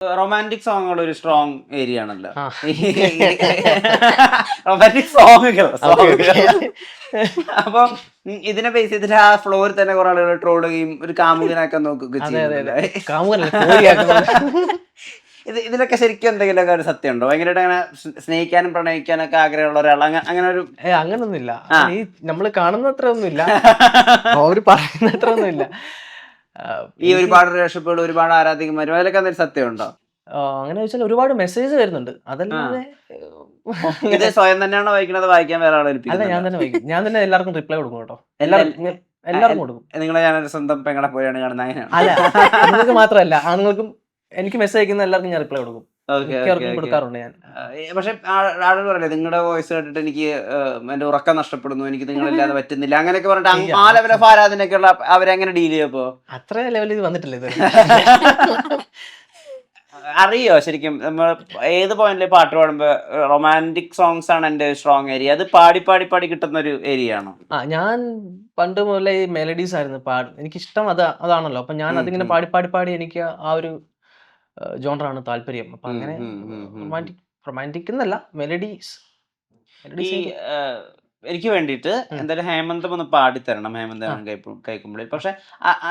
Romantic സോങ്ങുകൾ ഒരു strong area ആണല്ലോ. ആ. റൊമാൻറ്റിക് സോങ്ങുകൾ Okay, okay. അപ്പൊ ഇതിനെ ബേസ് ചെയ്തിട്ട് ആ ഫ്ലോറിൽ തന്നെ കുറെ ആളുകൾ ട്രോളുകയും ഒരു കാമുകനാക്കാൻ നോക്കുകയൊക്കെ അതെ അതെ ചെയ്യുന്നുണ്ടല്ലോ. അതെ, കാമുകനല്ല, കോഴിയാക്കുന്നത്. ഇതിലൊക്കെ ശരിക്കും എന്തെങ്കിലുമൊക്കെ ഒരു സത്യം ഉണ്ടോ? ഭയങ്കരമായിട്ട് അങ്ങനെ സ്നേഹിക്കാനും പ്രണയിക്കാനൊക്കെ ആഗ്രഹമുള്ള ഒരാൾ അങ്ങനെ ഒരു അങ്ങനൊന്നുമില്ല. ഈ നമ്മൾ കാണുന്ന അത്ര ഒന്നുമില്ല, അവര് പറയുന്ന അത്ര ഒന്നുമില്ല. ഈ ഒരുപാട് റിലേഷൻഷിപ്പുകൾ, ഒരുപാട് ആരാധികമാരും, അതിലൊക്കെ എന്തെങ്കിലും സത്യം ഉണ്ടോ? അങ്ങനെ ചോദിച്ചാൽ ഒരുപാട് മെസ്സേജ് വരുന്നുണ്ട്, അതല്ലാതെ ഇത് സ്വയം തന്നെയാണോ വായിക്കണത്, വായിക്കാൻ വേറെ ആളെ അല്ല, ഏൽപ്പിക്കുന്നുണ്ടോ? ഞാൻ തന്നെ വായിക്കും. ഞാൻ തന്നെ എല്ലാവർക്കും റിപ്ലൈ കൊടുക്കും കേട്ടോ. എല്ലാവർക്കും കൊടുക്കും. നിങ്ങളെ ഞാനൊരു സ്വന്തം പെങ്ങളെ പോലെയാണ് കാണുന്നത്, അങ്ങനെയാണ്? അല്ല, നിങ്ങൾക്ക് മാത്രമല്ല, ആണുങ്ങൾക്കും എനിക്ക് മെസ്സേജ് അയക്കുന്ന എല്ലാവർക്കും ഞാൻ റിപ്ലൈ കൊടുക്കും. മിക്കവർക്കും കൊടുക്കാറുണ്ട് ഞാൻ. പക്ഷെ ആളുകൾ പറയല്ലേ, നിങ്ങളുടെ വോയിസ് കേട്ടിട്ട് എനിക്ക് എന്റെ ഉറക്കം നഷ്ടപ്പെടുന്നു, എനിക്ക് നിങ്ങളില്ലാതെ പറ്റുന്നില്ല, അങ്ങനെയൊക്കെ പറഞ്ഞിട്ട് ആ ലെവൽ ഓഫ് ആരാധനയൊക്കെ ഉള്ള അവരെങ്ങനെ ഡീൽ ചെയ്യപ്പോ? അത്ര ലെവലിൽ വന്നിട്ടില്ല ഇത്. അറിയോ ശരിക്കും നമ്മൾ ഏത് പോയിന്റിൽ പാട്ട് പാടുമ്പോ റൊമാൻറ്റിക് സോങ്സ് ആണ് എന്റെ സ്ട്രോങ് ഏരിയ, അത് പാടി പാടി പാടി കിട്ടുന്ന ഒരു ഏരിയ ആണോ? ഞാൻ പണ്ട് മുതലേ ഈ മെലഡീസ് ആയിരുന്നു എനിക്കിഷ്ടം, അതാണല്ലോ. അപ്പൊ ഞാൻ അതിങ്ങനെ പാടി പാടി പാടി എനിക്ക് ആ ഒരു ജോണറാണ് താല്പര്യം. അപ്പൊ അങ്ങനെ റൊമാൻറ്റിക് എന്നല്ല, മെലഡീസ് ഈ എനിക്ക് വേണ്ടിയിട്ട് എന്തായാലും ഹേമന്തം ഒന്ന് പാടിത്തരണം, ഹേമന്തം കേൾക്കുമ്പോഴേ. പക്ഷെ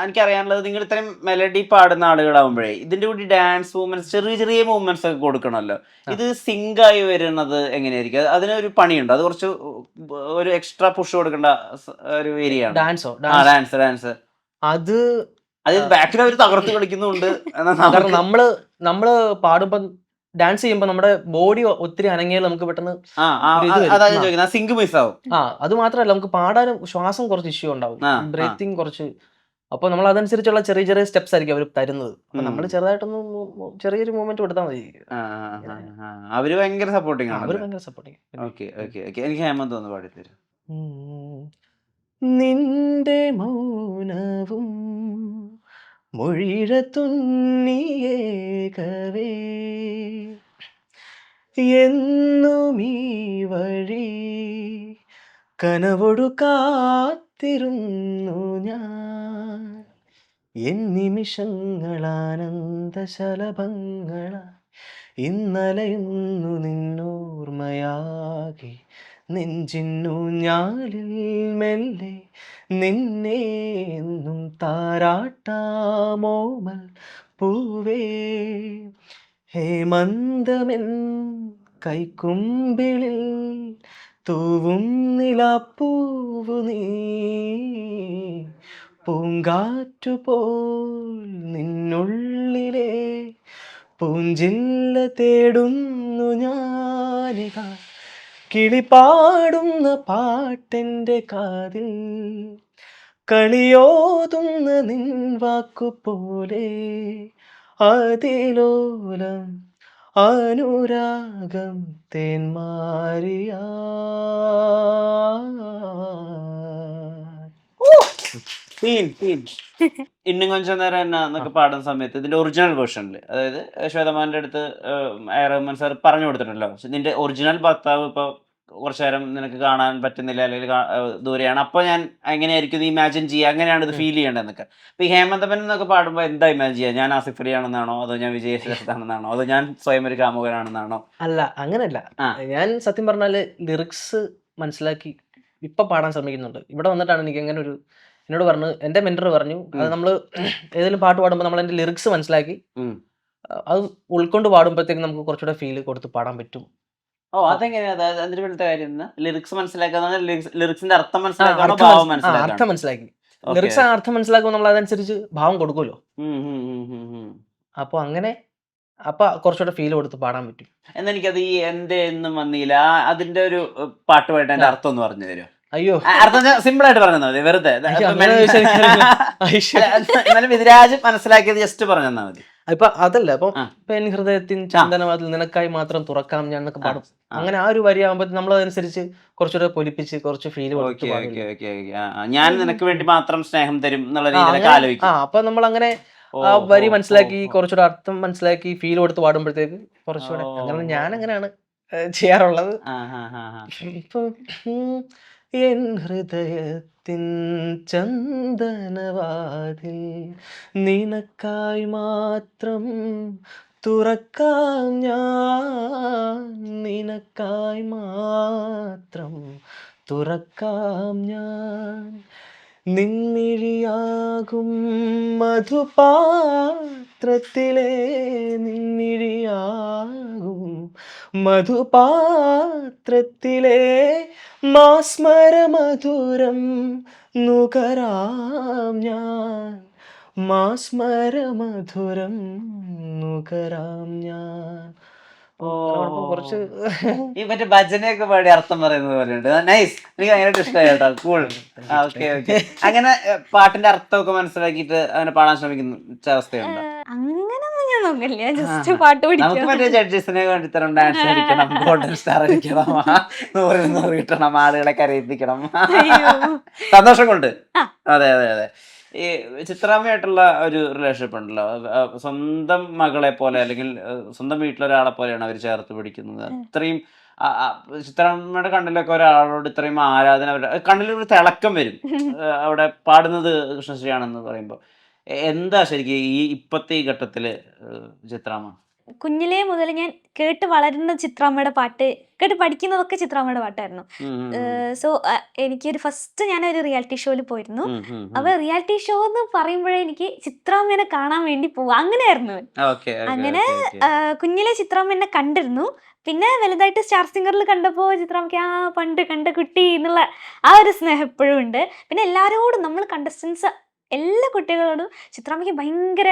എനിക്കറിയാനുള്ളത്, നിങ്ങൾ ഇത്രയും മെലഡി പാടുന്ന ആളുകളാവുമ്പോഴേ ഇതിന്റെ കൂടി ഡാൻസ് മൂവ്മെന്റ്സ്, ചെറിയ ചെറിയ മൂവ്മെന്റ്സ് ഒക്കെ കൊടുക്കണമല്ലോ. ഇത് സിങ്ക് ആയി വരുന്നത് എങ്ങനെയായിരിക്കും? അതിനൊരു പണിയുണ്ടോ? അത് കുറച്ച് ഒരു എക്സ്ട്രാ പുഷ് കൊടുക്കേണ്ട ഒരു ഏരിയ ആണ്. ഡാൻസോ? ഡാൻസ് അത് ബാക്കിൽ അവർ തകർത്ത് കളിക്കുന്നുണ്ട്. നമ്മള് പാടുമ്പോ, ഡാൻസ് ചെയ്യുമ്പോ നമ്മുടെ ബോഡി ഒത്തിരി അനങ്ങിയാൽ നമുക്ക് പെട്ടെന്ന് സിങ്ക് മിസ് ആവും. അത് മാത്രമല്ല, നമുക്ക് പാടാനും ശ്വാസം കുറച്ച് ഇഷ്യൂ ഉണ്ടാവും, ബ്രീത്തിങ് കുറച്ച്. അപ്പൊ നമ്മൾ അതനുസരിച്ചുള്ള ചെറിയ ചെറിയ സ്റ്റെപ്സ് ആയിരിക്കും അവർ തരുന്നത്. അപ്പൊ നമ്മൾ ചെറിയൊരു മൂവ്മെന്റ് കൊടുത്താൽ മതി. അവര് ഭയങ്കര സപ്പോർട്ടിങ് ആണ്. അവര് ഭയങ്കര സപ്പോർട്ടിങ്. എനിക്ക് ഹേമന്ത് ഒന്ന് പാടിത്തരും. നിന്റെ മൗനവും മൊഴിഴ തുന്നിയേകവേ എന്നും ഈ വഴി കനവൊടു കാത്തിരുന്നു ഞാൻ, എൻ നിമിഷങ്ങളാനന്ദശലഭങ്ങള ഇന്നലയുന്നു നിന്നോർമ്മയാകെ നെഞ്ചിന്നു ഞാലിൽ മെല്ലെ നിന്നെ എന്നും താരാട്ടാമോമൽ പൂവേ ഹേമന്തമെൻ കൈക്കുമ്പിളിൽ തൂവും നിലാപ്പൂവു നീ, പൂങ്കാറ്റുപോൽ നിന്നുള്ളിലെ പൂഞ്ചില്ല തേടുന്നു ഞാനിക, കിളിപാടുന്ന പാട്ടെൻ്റെ കാതിൽ കളിയോതുന്ന നിൻ വാക്കുപോലെ, അതിലോലം അനുരാഗം തേന്മാരിയ. ഇന്നും കൊഞ്ചം നേരം എന്നൊക്കെ പാടുന്ന സമയത്ത് ഇതിന്റെ ഒറിജിനൽ വേർഷനിൽ, അതായത് ശ്വേതമാന്റെ അടുത്ത് റഹ്മാൻ സാർ പറഞ്ഞു കൊടുത്തിട്ടുണ്ടല്ലോ, നിന്റെ ഒറിജിനൽ ഭർത്താവ് ഇപ്പൊ കുറച്ചു നേരം നിനക്ക് കാണാൻ പറ്റുന്നില്ല, അല്ലെങ്കിൽ ദൂരെയാണ്, അപ്പൊ ഞാൻ എങ്ങനെയായിരിക്കും ഇമാജിൻ ചെയ്യുക, അങ്ങനെയാണ് ഇത് ഫീൽ ചെയ്യേണ്ടതെന്നൊക്കെ. അപ്പൊ ഈ ഹേമന്തപ്പൻ എന്നൊക്കെ പാടുമ്പോൾ എന്താ ഇമാജിൻ ചെയ്യുക? ഞാൻ ആസിഫ് അലി ആണെന്നാണോ, അതോ ഞാൻ വിജയശ്രേഷ്ഠാണെന്നാണോ, അതോ ഞാൻ സ്വയം ഒരു കാമുകനാണെന്നാണോ? അല്ല, അങ്ങനെയല്ല. ഞാൻ സത്യം പറഞ്ഞാല് ലിറിക്സ് മനസ്സിലാക്കി ഇപ്പൊ പാടാൻ ശ്രമിക്കുന്നുണ്ട്. ഇവിടെ വന്നിട്ടാണ് എനിക്ക് അങ്ങനെ ഒരു, എന്നോട് പറഞ്ഞു, എന്റെ മെന്റർ പറഞ്ഞു, അത് നമ്മള് ഏതെങ്കിലും പാട്ട് പാടുമ്പോൾ നമ്മൾ അതിന്റെ ലിറിക്സ് മനസ്സിലാക്കി അത് ഉൾക്കൊണ്ട് പാടുമ്പോഴത്തേക്ക് നമുക്ക് കുറച്ചുകൂടെ ഫീൽ കൊടുത്ത് പാടാൻ പറ്റും. അതെങ്ങനെയാ? ലിറിക്സ് മനസ്സിലാക്കുക, ലിറിക്സിന്റെ അർത്ഥം മനസ്സിലാക്കാനോ ഭാവം മനസ്സിലാക്കാനോ? അർത്ഥം മനസ്സിലാക്കി. ലിറിക്സ് അർത്ഥം മനസ്സിലാക്കുമ്പോൾ നമ്മൾ അതനുസരിച്ച് ഭാവം കൊടുക്കുമല്ലോ. അപ്പൊ അങ്ങനെ കുറച്ചുകൂടെ ഫീൽ കൊടുത്ത് പാടാൻ പറ്റും. എന്നെനിക്കത് ഈ എന്റെ എന്നും വന്നില്ല അതിന്റെ ഒരു പാട്ടുമായിട്ട് അതിന്റെ അർത്ഥം ഒന്ന് പറഞ്ഞു തരുമോ? അയ്യോ, അർത്ഥം സിമ്പിൾ ആയിട്ട് പറഞ്ഞു തന്നാൽ മതി, വെറുതെ. എന്നാലും വിധിരാജ് മനസ്സിലാക്കിയത് ജസ്റ്റ് പറഞ്ഞു തന്നാൽ മതി. ഇപ്പൊ അതല്ല, ഇപ്പൊ എൻ ഹൃദയത്തിൻ ചന്ദനവാതിൽ നിനക്കായി മാത്രം തുറക്കാം ഞാൻ എന്നൊക്കെ പാടും. അങ്ങനെ ആ ഒരു വരിയാകുമ്പോ നമ്മൾ അതനുസരിച്ച് കുറച്ചുകൂടെ പൊലിപ്പിച്ച് കുറച്ച് ഫീൽ കൊടുക്കും. ഞാൻ നിനക്ക് വേണ്ടി മാത്രം സ്നേഹം തരും എന്നുള്ള രീതിയിലൊക്കെ ആലോചിക്കും. അപ്പൊ നമ്മൾ അങ്ങനെ ആ വരി മനസ്സിലാക്കി കുറച്ചുകൂടെ അർത്ഥം മനസ്സിലാക്കി ഫീൽ കൊടുത്ത് പാടുമ്പോഴത്തേക്ക് കുറച്ചുകൂടെ, അങ്ങനെ ഞാൻ അങ്ങനെയാണ് ചെയ്യാറുള്ളത്. ഇപ്പൊ എൻ ഹൃദയത്തിൻ ചന്ദനവാതിൽ നിനക്കായി മാത്രം തുറക്കാം ഞാൻ നിനക്കായി മാത്രം, തുറക്കാം ഞാൻ നിൻമിഴിയാകും മധുപാത്രത്തിലെ, നിൻമിഴിയാകും മധുപാത്രത്തിലെ മാസ്മരമധുരം നുകരാം ഞാൻ, മാസ്മരമധുരം നുകരാം ഞാൻ. കുറച്ച് ഈ മറ്റേ ഭജനയൊക്കെ പാടി അർത്ഥം പറയുന്നത് പോലെയുണ്ട്. നൈസ്, എനിക്ക് ഭയങ്കരമായിട്ട് ഇഷ്ടമായി കേട്ടോ. കൂൾ. Okay okay. അങ്ങനെ പാട്ടിന്റെ അർത്ഥമൊക്കെ മനസ്സിലാക്കിയിട്ട് അങ്ങനെ പാടാൻ ശ്രമിക്കുന്ന അവസ്ഥയുണ്ടോ? അങ്ങനൊന്നും ഞാൻ നോക്കില്ല, ജസ്റ്റ് പാട്ട് നമുക്ക് പഠിക്കും. മറ്റേ ജഡ്ജസിനെ വേണ്ടിത്തരം ഡാൻസ് അടിക്കണം, ഗോൾഡൻ സ്റ്റാർ അടിക്കണം, 100 കിട്ടണം, ആളുകളെ കരയിപ്പിക്കണം, സന്തോഷം കൊണ്ട്. അതെ അതെ അതെ. ഈ ചിത്രാമ്മയായിട്ടുള്ള ഒരു റിലേഷൻഷിപ്പ് ഉണ്ടല്ലോ, സ്വന്തം മകളെ പോലെ അല്ലെങ്കിൽ സ്വന്തം വീട്ടിലൊരാളെ പോലെയാണ് അവർ ചേർത്ത് പിടിക്കുന്നത്. അത്രയും ചിത്രാമ്മയുടെ കണ്ണിലൊക്കെ ഒരാളോട് ഇത്രയും ആരാധന, അവരുടെ കണ്ണിലൊരു തിളക്കം വരും അവിടെ പാടുന്നത് കൃഷ്ണശ്രീയാണെന്ന് പറയുമ്പോൾ. എന്താ ശരിക്കും ഈ ഇപ്പത്തെ ഈ ഘട്ടത്തില് ചിത്രാമ്മ? കുഞ്ഞിലേ മുതൽ ഞാൻ കേട്ട് വളരുന്ന ചിത്രാമ്മയുടെ പാട്ട്, കേട്ട് പഠിക്കുന്നതൊക്കെ ചിത്രാമ്മയുടെ പാട്ടായിരുന്നു. സോ എനിക്കൊരു ഫസ്റ്റ് ഞാനൊരു റിയാലിറ്റി ഷോയിൽ പോയിരുന്നു. അപ്പൊ റിയാലിറ്റി ഷോ എന്ന് പറയുമ്പോഴേ എനിക്ക് ചിത്രാമ്മേനെ കാണാൻ വേണ്ടി പോവാ, അങ്ങനെയായിരുന്നു. അങ്ങനെ കുഞ്ഞിലെ ചിത്രാമ്മ എന്നെ കണ്ടിരുന്നു. പിന്നെ വലുതായിട്ട് സ്റ്റാർ സിംഗറിൽ കണ്ടപ്പോൾ ചിത്രാമ്മയ്ക്ക് ആ പണ്ട് കണ്ട കുട്ടി എന്നുള്ള ആ ഒരു സ്നേഹം എപ്പോഴും ഉണ്ട്. പിന്നെ എല്ലാവരോടും നമ്മൾ കണ്ടസ്റ്റൻസ് എല്ലാ കുട്ടികളോടും ചിത്രാമ്മയ്ക്ക് ഭയങ്കര,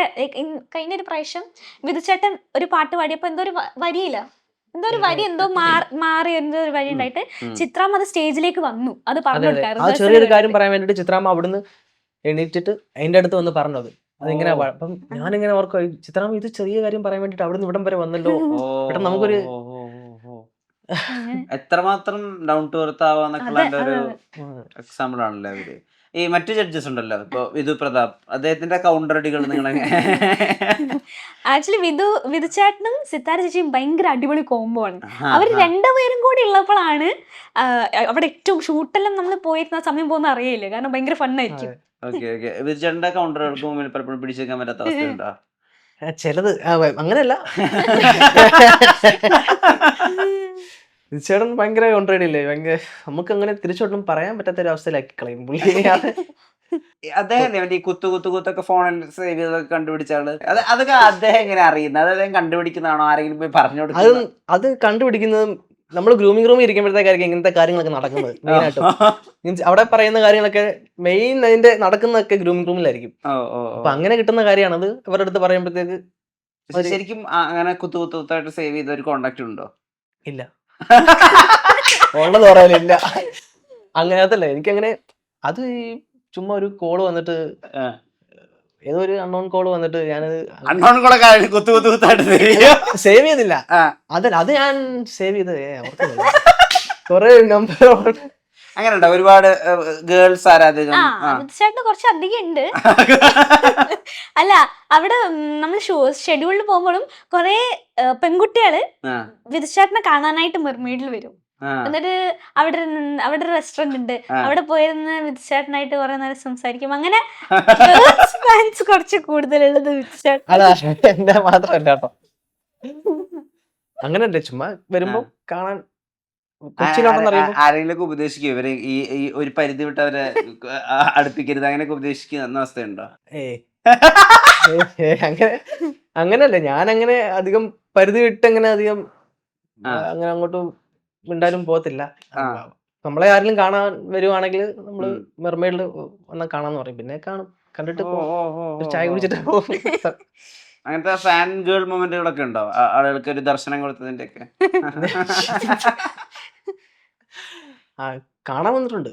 കഴിഞ്ഞൊരു പ്രാവശ്യം വിധുചേട്ടൻ ഒരു പാട്ട് പാടിയപ്പോൾ എന്തോ ഒരു വരിയില്ല, എന്തോ ഒരു വരി എന്തോ മാറി എന്തോ ഒരു വരി ഉണ്ടായിട്ട് ചിത്രാമ്മ അത് സ്റ്റേജിലേക്ക് വന്നു. അത് പറഞ്ഞു ചെറിയൊരു കാര്യം പറയാൻ വേണ്ടിട്ട് ചിത്രാമ്മ അവിടുന്ന് എണീറ്റിട്ട് അതിന്റെ അടുത്ത് വന്ന് പറഞ്ഞത് അതിങ്ങനെ. അപ്പം ഞാനിങ്ങനെ ഓർക്കും, ചിത്രാമ്മ ഇത് ചെറിയ കാര്യം പറയാൻ വേണ്ടിട്ട് അവിടുന്ന് ഇവിടം വരെ വന്നല്ലോ. പെട്ടെന്ന് നമുക്കൊരു എത്രമാത്രം ഡൗൺ ടു എർത്ത് ആവാന്നൊക്കെയുള്ള ഒരു എക്സാമ്പിൾ ആണല്ലോ അവര്. ഈ മറ്റു ജഡ്ജസ് ഉണ്ടല്ലോ, ഇപ്പൊ വിധു പ്രതാപ്, അദ്ദേഹത്തിന്റെ കൗണ്ടർ അടികൾ നിങ്ങൾ ആക്ച്വലി വിധുചേട്ടനും സിത്താര ചേച്ചിയും ഭയങ്കര അടിപൊളി കോംബോ ആണ്. അവർ രണ്ടുപേരും കൂടി ഉള്ളപ്പോഴാണ് അവിടെ ഏറ്റവും ഷൂട്ടെല്ലാം നമ്മൾ പോയിരുന്ന സമയം പോകുന്ന അറിയില്ല, കാരണം ഭയങ്കര ഫണ്ണായിരിക്കും. വിധുചേട്ടന്റെ കൗണ്ടറുകൾക്ക് മുമ്പിൽ പലപ്പോഴും പിടിച്ചേക്കാൻ പറ്റാത്ത അവസ്ഥയുണ്ടോ? ചിലത് അങ്ങനെയല്ല. ചേട്ടൻ ഭയങ്കര കോൺട്രേഡില്ലേ, ഭയങ്കര നമുക്ക് അങ്ങനെ തിരിച്ചോട്ടും പറയാൻ പറ്റാത്ത ഒരു അവസ്ഥയിലാക്കി കളയും പുള്ളി. അദ്ദേഹം ഈ കുത്തൊക്കെ ഫോണിൽ സേവ് ചെയ്തൊക്കെ കണ്ടുപിടിച്ചാള്, അതൊക്കെ അദ്ദേഹം എങ്ങനെ അറിയുന്നത്? അത് അദ്ദേഹം കണ്ടുപിടിക്കുന്നതാണോ, ആരെങ്കിലും പോയി പറഞ്ഞു കൊടുക്കുന്നത്? അത് കണ്ടുപിടിക്കുന്നത് നമ്മൾ ഗ്രൂമിംഗ് റൂമിൽ ഇരിക്കുമ്പോഴത്തേക്കായിരിക്കും ഇങ്ങനത്തെ കാര്യങ്ങളൊക്കെ നടക്കുന്നത് മെയിനായിട്ടും. മീൻസ് അവിടെ പറയുന്ന കാര്യങ്ങളൊക്കെ മെയിൻ അതിന്റെ നടക്കുന്നതൊക്കെ ഗ്രൂമിംഗ് റൂമിലായിരിക്കും. അപ്പൊ അങ്ങനെ കിട്ടുന്ന കാര്യമാണ്. അത് അവരുടെ അടുത്ത് പറയുമ്പോഴത്തേക്ക് ശരിക്കും അങ്ങനെ കുത്തായിട്ട് സേവ് ചെയ്ത ഒരു കോണ്ടാക്ട് ഉണ്ടോ? ഇല്ല, ഉള്ളത് പറയാനില്ല. അങ്ങനത്തല്ല എനിക്കങ്ങനെ. അത് ചുമ്മാ ഒരു കോള് വന്നിട്ട്, ഏതോ ഒരു അൺനോൺ കോള് വന്നിട്ട് ഞാനത് സേവ് ചെയ്തില്ല. അതല്ല, അത് ഞാൻ സേവ് ചെയ്ത് കൊറേ നമ്പർ അങ്ങനെ ഉണ്ടോ? ഒരുപാട് ഗേൾസ് ആരാധകർ ചേട്ടന് കുറച്ച് അധികം ഉണ്ട്. അല്ല, അവിടെ നമ്മൾ ഷെഡ്യൂളിൽ പോകുമ്പോഴും കുറെ പെൺകുട്ടികള് വിധുചേട്ടനെ കാണാനായിട്ട് മെർമെയ്ഡിൽ വരും. എന്നിട്ട് അവിടെ റെസ്റ്റോറന്റ് ഉണ്ട്, അവിടെ പോയിരുന്ന് വിധുചേട്ടനായിട്ട് കുറെ നേരം സംസാരിക്കും. അങ്ങനെ ഫാൻസ് കുറച്ച് കൂടുതലുള്ളത് വിധുചേട്ടൻ. എന്റെ മാത്രമല്ല കേട്ടോ, അങ്ങനല്ലേ ചുമ്മാ വരുമ്പോ കാണാൻ. ആരെങ്കിലും ഉപദേശിക്കും ഇവരെ ഈ ഒരു പരിധി വിട്ട് അവരെ അടുപ്പിക്കരുത്, അങ്ങനെയൊക്കെ ഉപദേശിക്കുന്ന അവസ്ഥയുണ്ടോ? അങ്ങനല്ലേ, ഞാൻ അങ്ങനെ അധികം പരിധി വിട്ട് അങ്ങനെ അധികം അങ്ങനെ അങ്ങോട്ട് മിണ്ടാനും പോകത്തില്ല. നമ്മളെ ആരെങ്കിലും കാണാൻ വരുവാണെങ്കിൽ നമ്മള് മെർമെയ്ഡിൽ വന്നാൽ കാണാന്ന് പറയും. പിന്നെ കാണും, കണ്ടിട്ട് ചായ കുടിച്ചിട്ട് പോകും. അങ്ങനത്തെ ഫാൻ ഗേൾ മൊമെന്റുകളൊക്കെ ഉണ്ടോ ആളുകൾക്ക് ഒരു ദർശനം കൊടുത്തതിന്റെ ഒക്കെ? കാണാൻ വന്നിട്ടുണ്ട്.